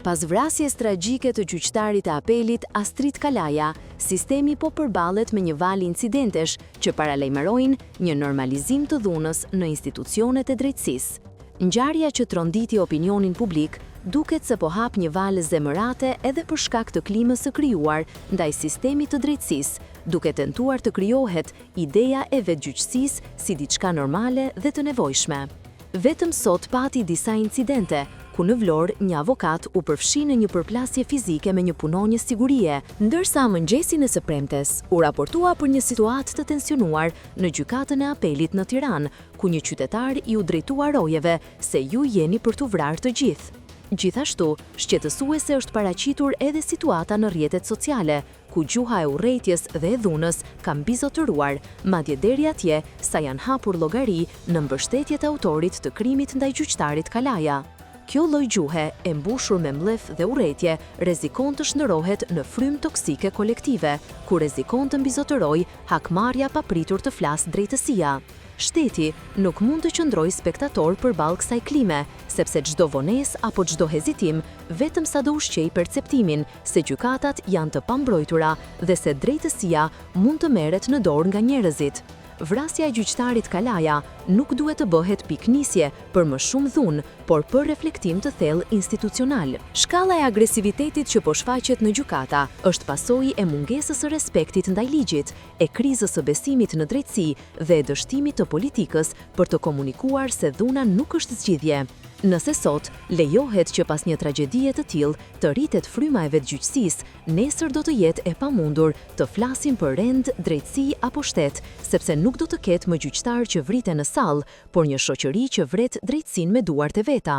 Pas vrasjes tragjike të gjyqtarit të apelit Astrid Kalaja, sistemi po përballet me një val incidentesh që paralajmërojnë një normalizim të dhunës në institucionet e drejtësisë. Ngjarja që tronditi opinionin publik duket se po hap një valë zemërate edhe për shkak të klimës së krijuar ndaj sistemit të drejtësisë, duke tentuar të krijohet ideja e vetgjyqësisë si diçka normale dhe të nevojshme. Vetëm sot pati disa incidente, ku në Vlorë një avokat u përfshi në një përplasje fizike me një punonjës sigurie, ndërsa mëngjesin e së premtes u raportua për një situatë të tensionuar në gjykatën e apelit në Tiranë, ku një qytetar i u drejtua rojeve se ju jeni për t'u vrarë të gjithë. Gjithashtu, shqetësuese është paraqitur edhe situata në rrjetet sociale, ku gjuha e urrejtjes dhe e dhunës ka mbizotëruar, madje deri atje sa janë hapur llogari në mbështetje të autorit të krimit ndaj gjyqtarit Kalaja. Kjo lloj gjuhe, e mbushur me mllef dhe urrejtje, rrezikon të shndërrohet në frymë toksike kolektive, ku rrezikon të mbizotërojë hakmarrja papritur të flasë drejtësia. Shteti nuk mund të qëndrojë spektator përballë kësaj klime, sepse çdo vonesë apo çdo hezitim vetëm sa do ushqej perceptimin se gjykatat janë të pambrojtura dhe se drejtësia mund të merret në dorë nga njerëzit. Vrasja e gjyqtarit Kalaja nuk duhet të bëhet piknisje për më shumë dhunë, por për reflektim të thellë institucional. Shkalla e agresivitetit që po shfaqet në gjykata është pasojë e mungesës së respektit ndaj ligjit, e krizës së besimit në drejtësi dhe e dështimit të politikës për të komunikuar se dhuna nuk është zgjidhje. Nëse sot lejohet që pas një tragjedie të tillë të rritet fryma e vetgjyqësisë, nesër do të jetë e pamundur të flasim për rend, drejtësi apo shtet, sepse nuk do të ketë më gjyqtar që vriten në sallë, por një shoqëri që vret drejtësinë me duart e veta.